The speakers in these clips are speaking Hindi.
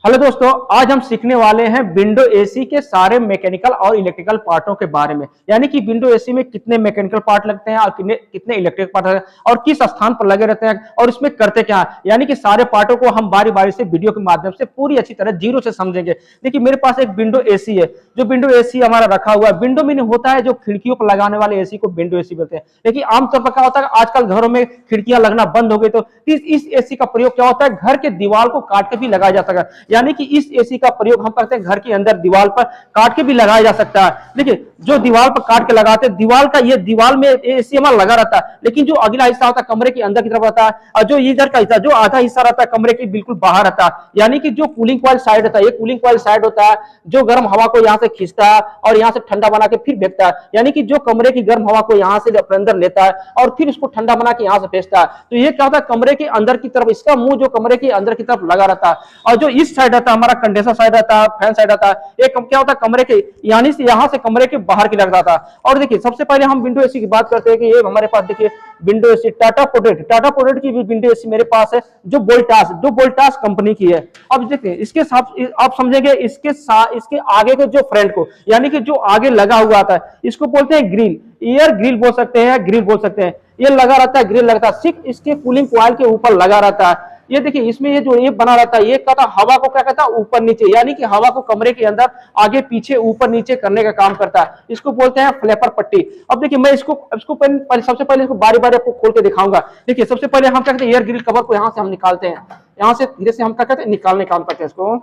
हेलो दोस्तों, आज हम सीखने वाले हैं विंडो एसी के सारे मैकेनिकल और इलेक्ट्रिकल पार्टों के बारे में। यानी कि विंडो एसी में कितने मैकेनिकल पार्ट लगते हैं और कितने इलेक्ट्रिकल पार्ट लगते हैं और किस स्थान पर लगे रहते हैं और इसमें करते क्या है। यानी कि सारे पार्टों को हम बारी बारी से वीडियो के माध्यम से पूरी अच्छी तरह जीरो से समझेंगे। देखिए, मेरे पास एक विंडो एसी है। जो विंडो एसी हमारा रखा हुआ है, विंडो मीनिंग होता है जो खिड़कियों पर लगाने वाले एसी को विंडो एसी बोलते हैं। लेकिन आमतौर पर क्या होता है, आजकल घरों में खिड़कियां लगना बंद हो गई, तो इस एसी का प्रयोग क्या होता है, घर के दीवार को काट के भी लगाया जा सकता है। यानी कि इस एसी का प्रयोग हम करते हैं घर के अंदर दीवार पर काट के भी लगाया जा सकता है। देखिए, जो दीवार पर काट के लगाते हैं, दीवार का ये दीवार में एसी हमारा लगा रहता है, लेकिन जो अगला हिस्सा होता है कमरे के अंदर की तरफ रहता है और जो इधर का हिस्सा, जो आधा हिस्सा रहता है कमरे के बिल्कुल बाहर रहता है। यानी कि जो कूलिंग कॉइल साइड रहता है, ये कूलिंग कॉइल साइड होता है जो गर्म हवा को यहाँ से खींचता है और यहाँ से ठंडा बना के फिर भेजता है। यानी कि जो कमरे की गर्म हवा को यहाँ से अपने अंदर लेता है और फिर उसको ठंडा बना के यहाँ से भेजता है। तो ये क्या होता है, कमरे के अंदर की तरफ इसका मुंह जो कमरे के अंदर की तरफ लगा रहता है और जो इस साइड रहता है हमारा कंडेंसर साइड रहता है, फैन साइड रहता है, ये क्या होता है कमरे के यानी से यहाँ से कमरे के बाहर की लग जाता है। और देखिए, सबसे पहले हम विंडो एसी की बात करते हैं कि ये हमारे पास देखिए विंडो एसी टाटा प्रोडक्ट की भी विंडो एसी मेरे पास है जो वोल्टास कंपनी की है। अब देखिए, इसके साथ आप समझेंगे, इसके आगे के जो फ्रंट को यानी कि जो आगे लगा हुआ आता है इसको बोलते हैं ग्रिल, एयर ग्रिल बोल सकते हैं, ग्रिल बोल सकते हैं। ये लगा रहता है, ग्रिल लगता है, सिर्फ इसके कूलिंग कॉइल के ऊपर लगा रहता है। ये देखिए, इसमें ये जो ये बना रहता है, ये कहता हवा को क्या कहता है, ऊपर नीचे, यानी कि हवा को कमरे के अंदर आगे पीछे ऊपर नीचे करने का काम करता है। इसको बोलते हैं फ्लैपर पट्टी। अब देखिए, मैं इसको सबसे पहले इसको बारी बारी आपको खोल के दिखाऊंगा। देखिए, सबसे पहले हम क्या कहते हैं, एयर ग्रिल कवर को यहाँ से हम निकालते हैं, यहाँ से धीरे से हम क्या कहते हैं, निकालने काम करते हैं इसको।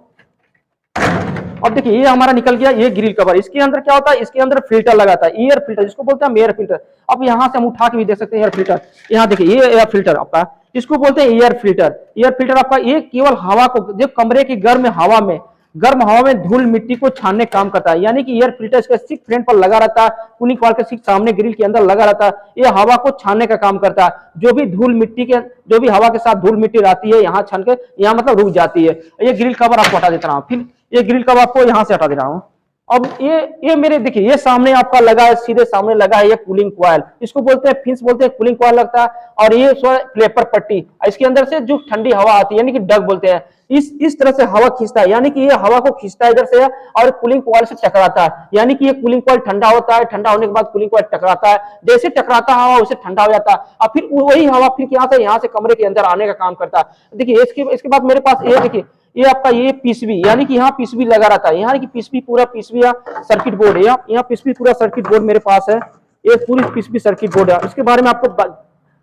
अब देखिए, ये हमारा निकल गया ये ग्रिल कवर। इसके अंदर क्या होता है, इसके अंदर फिल्टर लगाता है, एयर फिल्टर जिसको बोलते हैं एयर फिल्टर। अब यहाँ से हम उठा के भी देख सकते हैं एयर फिल्टर। यहाँ देखिए, ये एयर फिल्टर आपका, इसको बोलते हैं एयर फिल्टर। एयर फिल्टर आपका ये केवल हवा को, जो कमरे की गर्म हवा में धूल मिट्टी को छानने काम करता है। यानी कि एयर फिल्टर इसका सिर्फ फ्रंट पर लगा रहता है, कूलिंग कॉइल के सिर्फ सामने ग्रिल के अंदर लगा रहता है। ये हवा को छानने का काम करता है। जो भी हवा के साथ धूल मिट्टी रहती है, यहाँ छान के यहाँ मतलब रुक जाती है। ये ग्रिल कवर आपको हटा देता हूँ, फिर ये ग्रिल कवर आपको यहाँ से हटा दे रहा हूँ। अब ये मेरे देखिए, ये सामने आपका लगा है, सीधे सामने लगा है ये कूलिंग कॉइल, इसको बोलते हैं फिन्स बोलते हैं, कूलिंग कॉइल लगता है। और ये फ्लैपर पट्टी, इसके अंदर से जो ठंडी हवा आती है यानी कि डग बोलते हैं, इस तरह से हवा खींचता है। यानी कि ये हवा को खींचता है इधर से और कूलिंग कॉइल से टकराता है। यानी कि ये कूलिंग कॉइल ठंडा होता है, ठंडा होने के बाद कूलिंग कॉइल टकराता है, जैसे टकराता हवा उसे ठंडा हो जाता है और फिर वही हवा फिर यहाँ से कमरे के अंदर आने का काम करता है। देखिए, इसके बाद मेरे पास ये देखिए, ये आपका ये पीसीबी, यानी कि यहाँ पीसीबी लगा रहता है। यहाँ की पीसीबी पूरा पीसीबी सर्किट बोर्ड है, यहाँ पीसीबी पूरा सर्किट बोर्ड मेरे पास है। ये पूरी पीसीबी सर्किट बोर्ड है। इसके बारे में आपको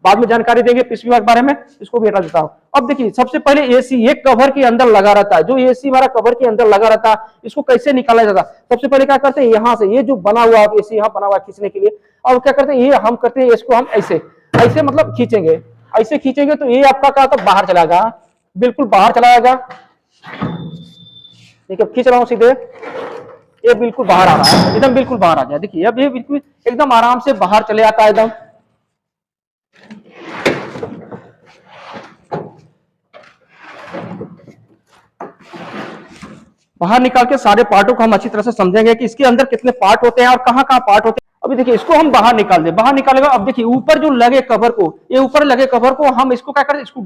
बाद में जानकारी देंगे पीसीबी के बारे में, इसको भी हटा देता हूँ। अब देखिए, सबसे पहले एसी ये कवर के अंदर लगा रहता है। जो एसी हमारा कवर के अंदर लगा रहता है, इसको कैसे निकाला जाता है, सबसे पहले क्या करते हैं, यहाँ से ये जो बना हुआ एसी यहाँ बना हुआ खींचने के लिए, और क्या करते हैं, ये हम करते हैं, इसको हम ऐसे मतलब खींचेंगे, ऐसे खींचेंगे तो ये आपका क्या होता है, बाहर चला जाएगा, बिल्कुल बाहर चला जाएगा। देखिए, खींच रहा हूं सीधे, ये बिल्कुल बाहर आ रहा है, एकदम बिल्कुल बाहर आ गया। देखिए, अब ये बिल्कुल एकदम आराम से बाहर चले आता है एकदम। बाहर निकाल के सारे पार्टों को हम अच्छी तरह से समझेंगे कि इसके अंदर कितने पार्ट होते हैं और कहाँ कहाँ पार्ट होते हैं। अभी देखिए, इसको हम बाहर निकाल दें, बाहर निकालेगा। अब देखिए, ऊपर जो लगे कवर को, ये ऊपर लगे कवर को हम इसको क्या करें, स्क्रू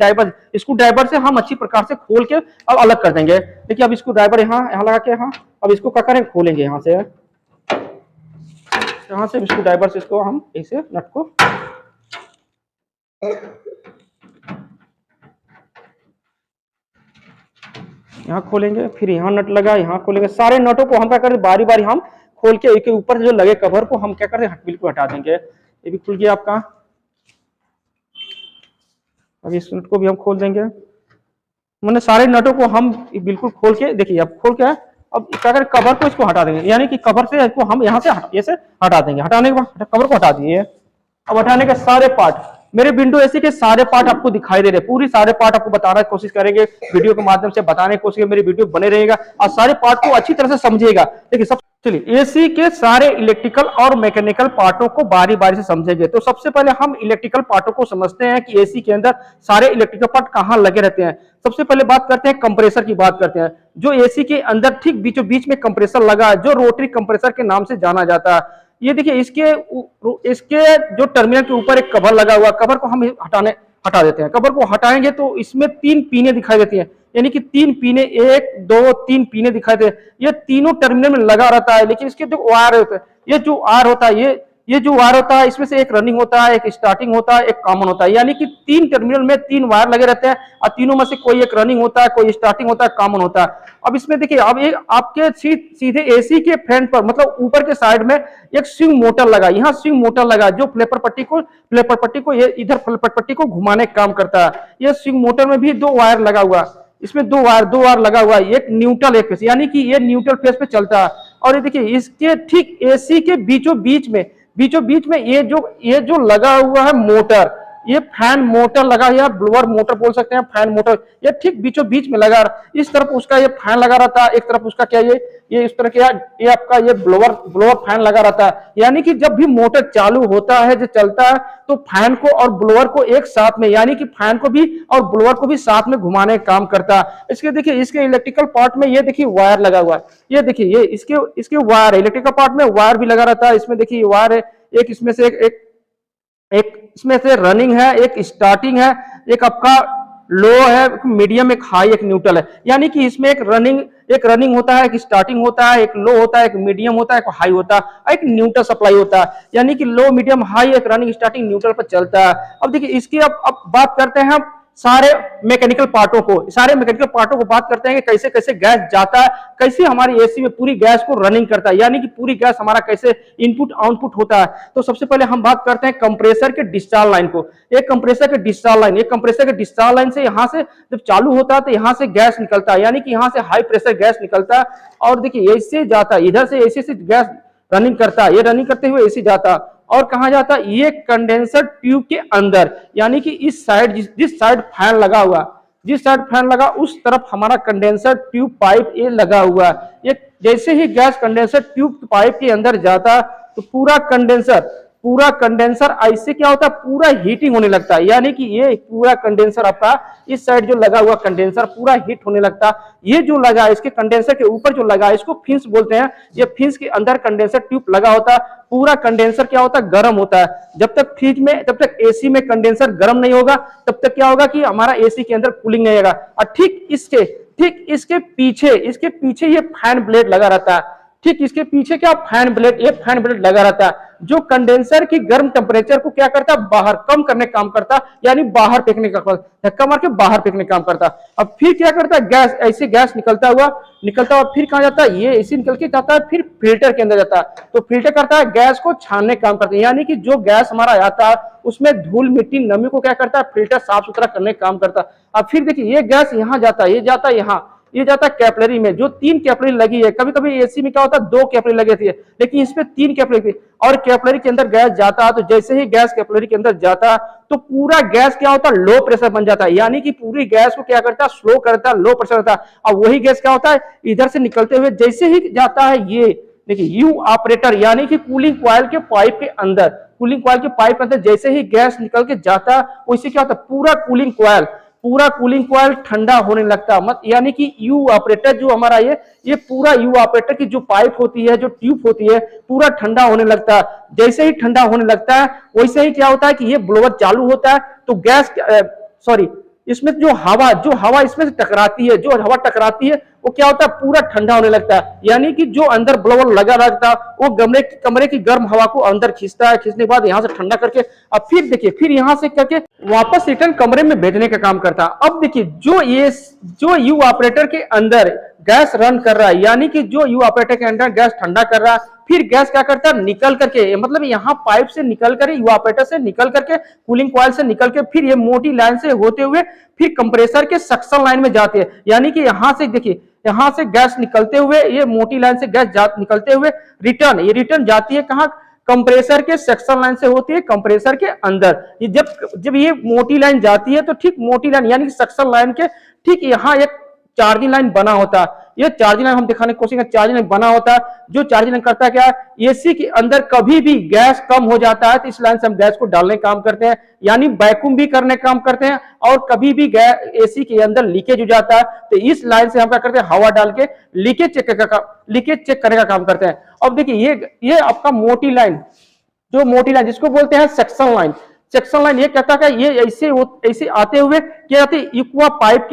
ड्राइवर से हम अच्छी प्रकार से खोल के अब अलग कर देंगे। देखिए, अब स्क्रू ड्राइवर यहाँ लगा के, यहाँ अब इसको क्या करें, खोलेंगे यहाँ से स्क्रू ड्राइवर से इसको हम ऐसे नट को यहाँ खोलेंगे, फिर यहाँ नट लगा, यहाँ खोलेंगे। सारे नटों को हम क्या करें, बारी बारी हम खोल के एक ऊपर जो लगे कवर को हम क्या करते हैं, बिल्कुल हटा देंगे। ये भी खुल गया आपका। अब इस नट को भी हम खोल देंगे। मैंने सारे नटों को हम बिल्कुल खोल के, देखिए अब खोल के, अब क्या करें, कवर को इसको हटा देंगे। यानी कि कवर से इसको हम यहाँ से ऐसे हटा देंगे। हटाने के बाद कवर को हटा दिए। अब हटाने के सारे पार्ट, मेरे विंडो एसी के सारे पार्ट आपको दिखाई दे रहे हैं, पूरी सारे पार्ट आपको बताने की कोशिश करेंगे, वीडियो के माध्यम से बताने की कोशिश करेंगे। मेरी वीडियो बने रहेगा और सारे पार्ट को अच्छी तरह से समझिएगा। देखिए, चलिए एसी के सारे इलेक्ट्रिकल और मैकेनिकल पार्टों को बारी बारी से समझेंगे। तो सबसे पहले हम इलेक्ट्रिकल पार्टों को समझते हैं कि एसी के अंदर सारे इलेक्ट्रिकल पार्ट कहाँ लगे रहते हैं। सबसे पहले बात करते हैं कंप्रेसर की, बात करते हैं। जो एसी के अंदर ठीक बीचों बीच में कंप्रेसर लगा है, जो रोटरी कंप्रेसर के नाम से जाना जाता है। ये देखिए, इसके जो टर्मिनल के ऊपर एक कवर लगा हुआ, कवर को हम हटा देते हैं। कवर को हटाएंगे तो इसमें 3 पिने दिखाई देती हैं, यानी कि 3 पिने, 1 2 3 पिने दिखाई दे, ये तीनों टर्मिनल में लगा रहता है। लेकिन इसके जो वायर होते हैं, ये जो वायर होता है, ये जो वायर होता है, इसमें से एक रनिंग होता है, एक स्टार्टिंग होता है, एक कॉमन होता है। यानी कि 3 टर्मिनल में 3 वायर लगे रहते हैं और तीनों में से कोई एक रनिंग होता है, कोई स्टार्टिंग होता है, कॉमन होता है। अब इसमें देखिए, अब ये आपके सीधे एसी के फ्रंट पर, मतलब ऊपर के साइड में एक स्विंग मोटर लगा, यहाँ स्विंग मोटर लगा जो फ्लेपर पट्टी को ये इधर फ्लेपर पट्टी को घुमाने का काम करता है। ये स्विंग मोटर में भी 2 वायर लगा हुआ, इसमें 2 वायर लगा हुआ है, एक न्यूट्रल एक फेस, यानी कि ये न्यूट्रल फेस पे चलता है। और ये देखिए, इसके ठीक एसी के बीचों बीच में ये जो लगा हुआ है मोटर, ये फैन मोटर लगा, या ब्लोअर मोटर बोल सकते हैं, फैन मोटर, ये ठीक बीचों बीच में लगा। इस तरफ उसका ये फैन लगा रहता है, एक तरफ उसका क्या ये इस तरह का ये आपका ये ब्लोअर फैन लगा रहता है। यानी कि जब भी मोटर चालू होता है, जो चलता है, तो फैन को और ब्लोअर को एक साथ में, यानी कि फैन को भी और ब्लोअर को भी साथ में घुमाने का काम करता है। इसके देखिए, इसके इलेक्ट्रिकल पार्ट में ये देखिए वायर लगा हुआ है, ये देखिए, ये इसके वायर है, इलेक्ट्रिकल पार्ट में वायर भी लगा रहता है। इसमें देखिए वायर है, एक इसमें से एक इसमें से रनिंग है, एक स्टार्टिंग है, एक आपका लो है, मीडियम, एक हाई, एक न्यूट्रल है। यानी कि इसमें एक रनिंग होता है, एक स्टार्टिंग होता है, एक लो होता है, एक मीडियम होता है, एक हाई होता है, एक न्यूट्रल सप्लाई होता है। यानी कि लो, मीडियम, हाई, एक रनिंग, स्टार्टिंग, न्यूट्रल पर चलता है। अब देखिए, इसकी अब बात करते हैं हम सारे मैकेनिकल पार्टों को बात करते हैं कि कैसे कैसे गैस जाता है, कैसे हमारी एसी में पूरी गैस को रनिंग करता है, यानी कि पूरी गैस हमारा कैसे इनपुट आउटपुट होता है। तो सबसे पहले हम बात करते हैं कंप्रेसर के डिस्चार्ज लाइन को। एक कंप्रेसर के डिस्चार्ज लाइन से यहाँ से जब चालू होता है तो यहाँ से गैस निकलता है, यानी कि यहाँ से हाई प्रेशर गैस निकलता है। और देखिए, ऐसे जाता है, इधर से एसी से गैस रनिंग करता है, ये रनिंग करते हुए एसी जाता है। और कहां जाता है, ये कंडेंसर ट्यूब के अंदर, यानी कि इस साइड, जिस साइड फैन लगा उस तरफ हमारा कंडेंसर ट्यूब पाइप ये लगा हुआ है। ये जैसे ही गैस कंडेंसर ट्यूब पाइप के अंदर जाता तो पूरा कंडेंसर ऐसे क्या होता है, पूरा हीटिंग होने लगता है। यानी कि ये पूरा कंडेंसर आपका इस साइड जो लगा हुआ कंडेंसर पूरा हीट होने लगता है। ये जो लगा, इसके कंडेंसर के ऊपर जो लगा, इसको फिंस बोलते हैं। ये फिंस के अंदर कंडेंसर ट्यूब लगा होता है, पूरा कंडेंसर क्या होता है, गर्म होता है। जब तक एसी में कंडेंसर गर्म नहीं होगा, तब तक क्या होगा कि हमारा एसी के अंदर कूलिंग नहीं होगा। और ठीक इसके पीछे ये फैन ब्लेड लगा रहता है। ठीक इसके पीछे क्या फैन ब्लेड लगा रहता है, जो कंडेंसर की गर्म टेम्परेचर को क्या करता है, बाहर कम करने का काम करता है, यानी बाहर फेंकने का, धक्का मार के बाहर फेंकने का काम करता है। अब फिर क्या करता है, गैस निकलता हुआ फिर कहां जाता है, ये एसी निकल के जाता है, फिर फिल्टर के अंदर जाता है। तो फिल्टर करता है, गैस को छानने का काम करता है, यानी कि जो गैस हमारा आता है उसमें धूल मिट्टी नमी को क्या करता है, फिल्टर साफ सुथरा करने का काम करता है। अब फिर देखिए, ये गैस यहाँ जाता है, ये जाता है कैपिलरी में, जो 3 कैपिलरी लगी है। कभी कभी एसी में क्या होता है 2 कैपिलरी लगी थी, लेकिन इसमें 3 कैपिलरी थी। और कैपिलरी के अंदर गैस जाता है, तो जैसे ही गैस कैपिलरी के अंदर जाता है तो पूरा गैस क्या होता है, लो प्रेशर बन जाता है, यानी कि पूरी गैस को क्या करता है, स्लो करता है, लो प्रेशर होता है। अब वही गैस क्या होता है, इधर से निकलते हुए जैसे ही जाता है, ये देखिए यू ऑपरेटर, यानी कि कूलिंग कॉइल के पाइप के अंदर जैसे ही गैस निकल के जाता है, वैसे क्या होता है, पूरा कूलिंग कॉइल ठंडा होने लगता है। यानी कि यू ऑपरेटर जो हमारा ये पूरा यू ऑपरेटर की जो पाइप होती है, जो ट्यूब होती है, पूरा ठंडा होने लगता है। जैसे ही ठंडा होने लगता है, वैसे ही क्या होता है कि ये ब्लोअर चालू होता है, तो इसमें जो हवा इसमें से टकराती है, वो क्या होता है, पूरा ठंडा होने लगता है। यानी कि जो अंदर ब्लोअर लगा रहता है, वो कमरे की गर्म हवा को अंदर खींचता है, खींचने के बाद यहाँ से ठंडा करके अब फिर देखिए, फिर यहाँ से करके वापस रिटर्न कमरे में भेजने का काम करता है। अब देखिए, जो यू ऑपरेटर के अंदर गैस रन कर रहा है, यानी कि जो यू ऑपरेटर के अंदर गैस ठंडा कर रहा है, फिर गैस क्या करता है, निकल करके, मतलब यहाँ पाइप से निकल कर, यू ऑपरेटर से निकल करके, कूलिंग कॉइल से निकल के, फिर ये मोटी लाइन से होते हुए फिर कंप्रेसर के सक्शन लाइन में जाती है। यानी कि यहाँ से देखिए, यहाँ से गैस निकलते हुए, ये मोटी लाइन से गैस निकलते हुए रिटर्न जाती है कहाँ, कंप्रेसर के सेक्शन लाइन से होती है कंप्रेसर के अंदर। ये जब ये मोटी लाइन जाती है, तो ठीक मोटी लाइन यानी कि सक्शन लाइन के ठीक यहाँ एक चार्जिंग लाइन बना होता है। ये चार्जिंग लाइन हम दिखाने की कोशिश करें, चार्जिंग लाइन बना होता है। जो चार्जिंग लाइन करता है क्या है, एसी के अंदर कभी भी गैस कम हो जाता है तो इस लाइन से हम गैस को डालने का काम करते हैं, यानी वैक्यूम भी करने का काम करते हैं। और कभी भी एसी के अंदर लीकेज हो जाता है तो इस लाइन से हम क्या करते हैं, हवा डाल के लीकेज चेक करने का काम करते हैं। अब देखिए, ये आपका मोटी लाइन जिसको बोलते हैं सेक्शन सेक्शन लाइन ये कहता है कि ये ऐसे आते हुए क्या आते इक्वा पाइप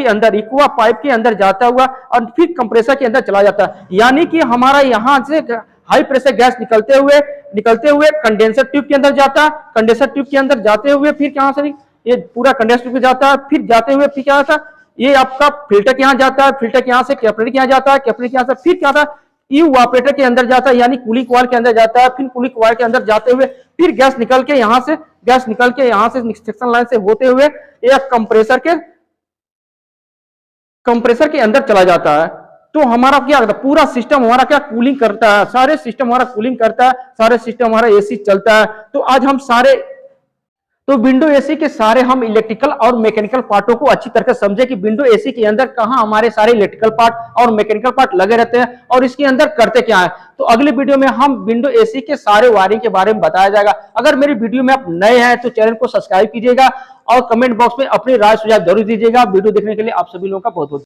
के अंदर जाता हुआ और फिर कंप्रेसर के अंदर चला जाता है। यानी कि हमारा यहां से हाई प्रेशर गैस निकलते हुए कंडेंसर ट्यूब के अंदर जाता है, कंडेंसर ट्यूब के अंदर जाते हुए फिर कहां से ये पूरा कंडेंसर ट्यूब जाता है, फिर जाते हुए फिर क्या आता है, ये आपका फिल्टर के यहाँ जाता है, फिल्टर के यहाँ से कैपिलरी के यहाँ जाता है, कैपिलरी के यहाँ से फिर क्या आता है इवापोरेटर के अंदर जाता है, यानी कूलिंग कॉइल के अंदर जाता है, फिर कूलिंग कॉइल के अंदर जाते हुए फिर गैस निकल के यहाँ से सेक्शन लाइन से होते हुए एक कंप्रेसर के अंदर चला जाता है। तो हमारा क्या करता है, पूरा सिस्टम हमारा क्या कूलिंग करता है, सारे सिस्टम हमारा कूलिंग करता है, सारे सिस्टम हमारा एसी चलता है। तो आज हम तो विंडो एसी के सारे हम इलेक्ट्रिकल और मैकेनिकल पार्टों को अच्छी तरह से समझे कि विंडो एसी के अंदर कहां हमारे सारे इलेक्ट्रिकल पार्ट और मैकेनिकल पार्ट लगे रहते हैं और इसके अंदर करते क्या है। तो अगले वीडियो में हम विंडो एसी के सारे वायरिंग के बारे में बताया जाएगा। अगर मेरी वीडियो में आप नए हैं तो चैनल को सब्सक्राइब कीजिएगा और कमेंट बॉक्स में अपनी राय सुझाव जरूर दीजिएगा। वीडियो देखने के लिए आप सभी लोगों का बहुत बहुत